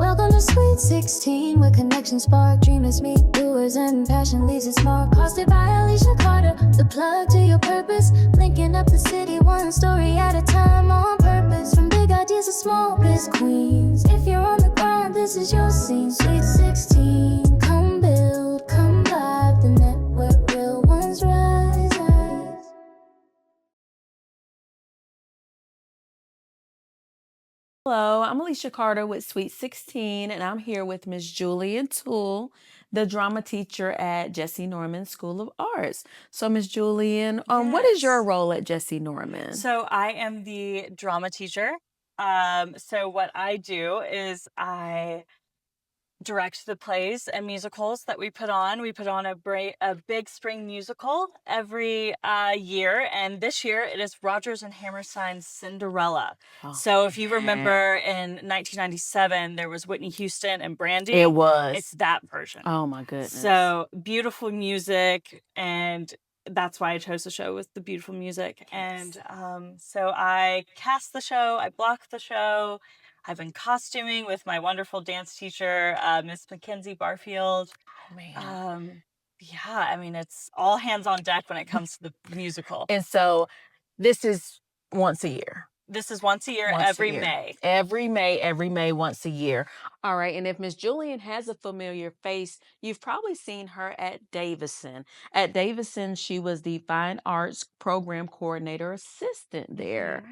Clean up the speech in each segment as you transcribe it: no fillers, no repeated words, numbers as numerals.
Welcome to Sweet 16, where connections spark, dreamers meet, doers, and passion leaves its mark. Hosted by Alicia Carter, the plug to your purpose, linking up the city one story at a time on purpose. From big ideas to small biz queens, if you're on the grind, this is your scene. Sweet 16, come build, come vibe, the network real ones rise. Hello, I'm Alicia Carter with Sweet 16, and I'm here with Miss Jillian Toole, the drama teacher at Jessye Norman School of Arts. So, Miss Jillian, what is your Yes. role at Jessye Norman? So I am the drama teacher. So what I do is I direct the plays and musicals that we put on. We put on a big spring musical every year, and this year it is Rodgers and Hammerstein's Cinderella. Oh, So if you yeah. remember in 1997, there was Whitney Houston and Brandy. It was. It's that version. Oh my goodness. So beautiful music, and that's why I chose the show, with the beautiful music. Yes. And so I cast the show, I block the show. I've been costuming with my wonderful dance teacher, Miss Mackenzie Barfield. Oh man. Yeah, I mean, it's all hands on deck when it comes to the musical. And so this is once a year. This is once a year, Once a every year. May. Every May, once a year. All right. And if Miss Jillian has a familiar face, you've probably seen her at Davison. At Davison, she was the Fine Arts Program Coordinator Assistant there.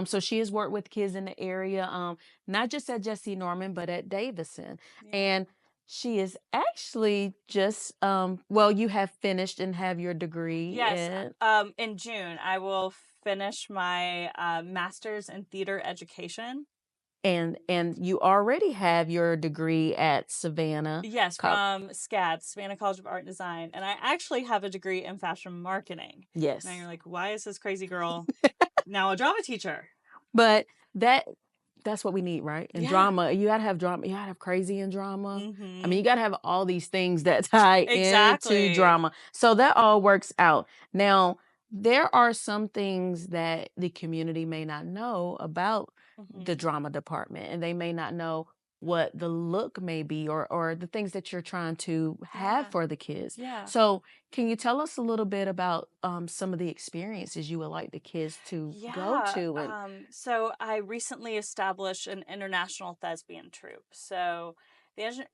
So she has worked with kids in the area, not just at Jessye Norman, but at Davison. Yeah. And she is actually just, well, you have finished and have your degree. Yes. In June, I will finish my master's in theater education. And you already have your degree at Savannah. Yes, from SCAD, Savannah College of Art and Design. And I actually have a degree in fashion marketing. Yes. Now you're like, why is this crazy girl now a drama teacher? But that's what we need, right? And Yeah. drama, you gotta have drama, you gotta have crazy in drama. Mhm. I mean, you gotta have all these things that tie Exactly. into drama. So that all works out. Now, there are some things that the community may not know about the drama department, and they may not know what the look may be, or the things that you're trying to have Yeah. for the kids. Yeah. So can you tell us a little bit about some of the experiences you would like the kids to go to? And So I recently established an international thespian troupe. So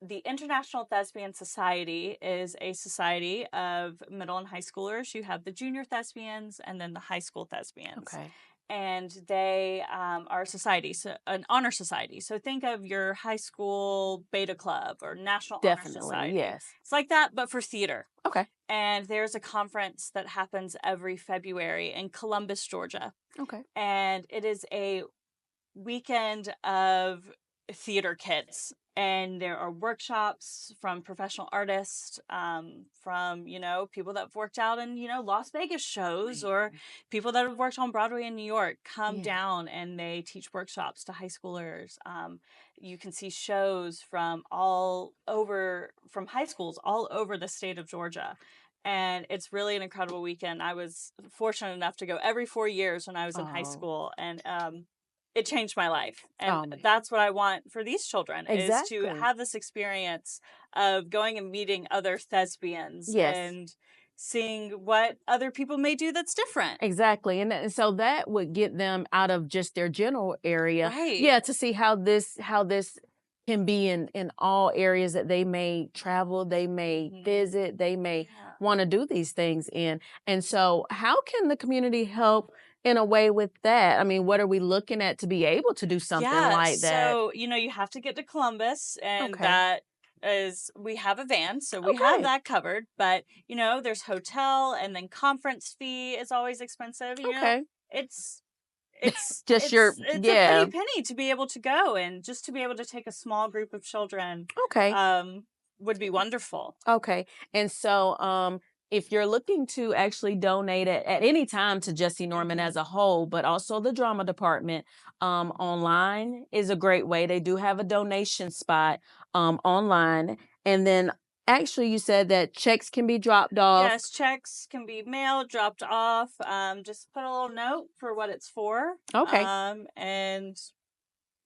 the International Thespian Society is a society of middle and high schoolers. You have the junior thespians and then the high school thespians. okay. And they are a society, so an honor society. So think of your high school beta club or national honor Definitely, society. yes. It's like that, but for theater. Okay. And there's a conference that happens every February in Columbus, Georgia. Okay. And it is a weekend of theater kids. And there are workshops from professional artists, from, people that have worked out in, Las Vegas shows, or people that have worked on Broadway in New York come Yeah. down and they teach workshops to high schoolers. You can see shows from high schools all over the state of Georgia. And it's really an incredible weekend. I was fortunate enough to go every 4 years when I was in high school. And it changed my life. And that's what I want for these children, is to have this experience of going and meeting other thespians. Yes. And seeing what other people may do that's different. Exactly. And so that would get them out of just their general area. Right. Yeah, to see how this can be in all areas that they may travel, they may visit, they may want to do these things in. And so how can the community help in a way with that? I mean, what are we looking at to be able to do something like that? So, you have to get to Columbus, and that is, we have a van, so we have that covered. But, there's hotel, and then conference fee is always expensive. It's just a pretty penny to be able to go, and just to be able to take a small group of children would be wonderful. Okay. And so if you're looking to actually donate at any time to Jessye Norman as a whole, but also the drama department, online is a great way. They do have a donation spot online. And then actually you said that checks can be dropped off. Yes, checks can be mailed, dropped off. Just put a little note for what it's for. Okay. And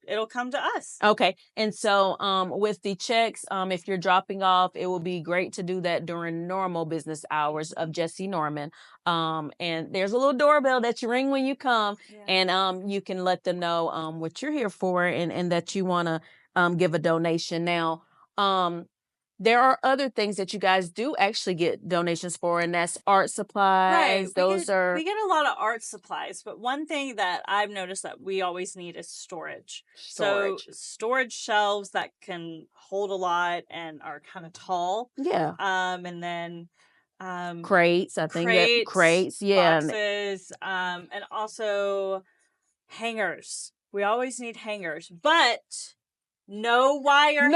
it'll come to us. Okay. And so with the checks, if you're dropping off, it will be great to do that during normal business hours of Jessye Norman. And there's a little doorbell that you ring when you come, Yeah. and you can let them know what you're here for, and that you want to give a donation. Now, there are other things that you guys do actually get donations for, and that's art supplies. Right. Those are We get a lot of art supplies, but one thing that I've noticed that we always need is storage. storage. So storage shelves that can hold a lot and are kind of tall. Yeah. And then Crates. I think that crates. Yeah. boxes, and also hangers. We always need hangers, but no wire hangers,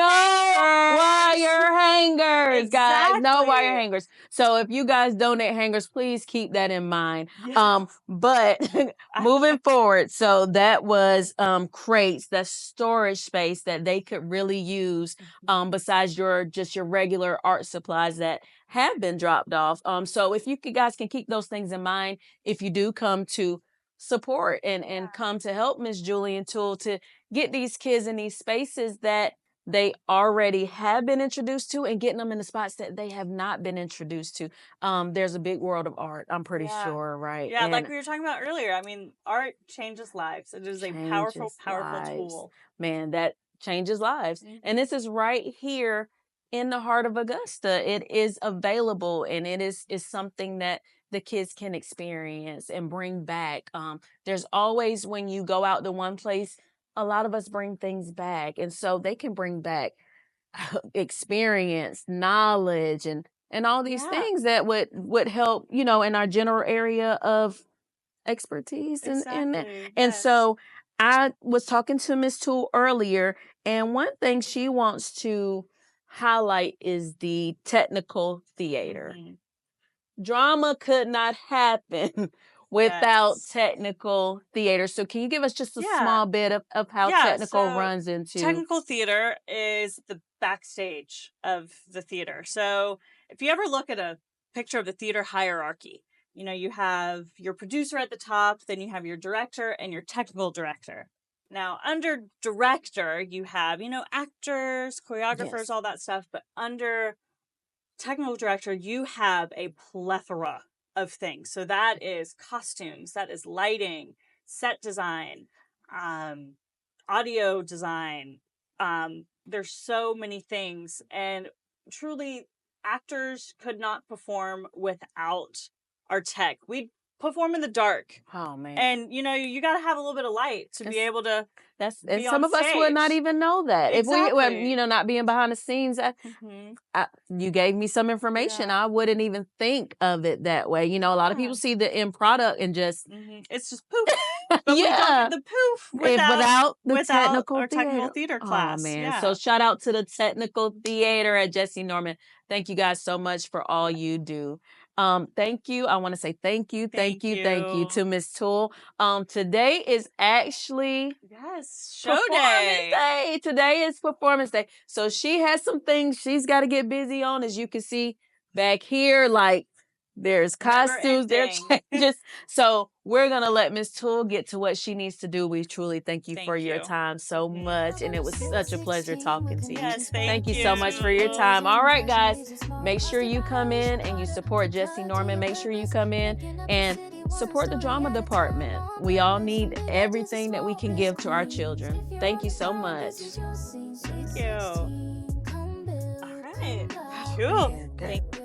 guys. No wire Exactly. hangers. So if you guys donate hangers, please keep that in mind. Yeah. But moving forward, so that was crates, that storage space that they could really use besides your regular art supplies that have been dropped off. So if you guys can keep those things in mind, if you do come to support and come to help Miss Jillian Toole to get these kids in these spaces that they already have been introduced to, and getting them in the spots that they have not been introduced to. There's a big world of art, I'm pretty sure, right? Yeah, and like we were talking about earlier. I mean, art changes lives. It is a powerful, powerful tool. Man, that changes lives. And this is right here in the heart of Augusta. It is available, and it is something that the kids can experience and bring back. There's always, when you go out to one place, a lot of us bring things back, and so they can bring back experience, knowledge, and all these things that would help, in our general area of expertise. And so I was talking to Miss Toole earlier, and one thing she wants to highlight is the technical theater. Drama could not happen without technical theater. So can you give us just a small bit of how technical runs into? Technical theater is the backstage of the theater. So if you ever look at a picture of the theater hierarchy, you have your producer at the top, then you have your director and your technical director. Now, under director, you have, actors, choreographers, all that stuff. But under technical director, you have a plethora of things. So that is costumes, that is lighting, set design, audio design. There's so many things, and truly, actors could not perform without our tech. We'd perform in the dark. Oh man! And you got to have a little bit of light to be able to. And some of us would not even know that. Exactly. If we, not being behind the scenes, you gave me some information. I wouldn't even think of it that way. A lot of people see the end product and just it's just poof. But we don't get the poof without the technical theater class. Oh man! Yeah. So shout out to the technical theater at Jessye Norman. Thank you guys so much for all you do. Thank you. I want to say thank you to Miss Toole. Today is actually show day. Today is performance day. So she has some things she's got to get busy on, as you can see back here. Like, there's costumes, there's changes. So we're going to let Miss Toole get to what she needs to do. We truly thank you for your time so much. And it was such a pleasure talking to you. Yes, thank you so much for your time. All right, guys, make sure you come in and you support Jessye Norman. Make sure you come in and support the drama department. We all need everything that we can give to our children. Thank you so much. Thank you. All right. Cool. Thank you.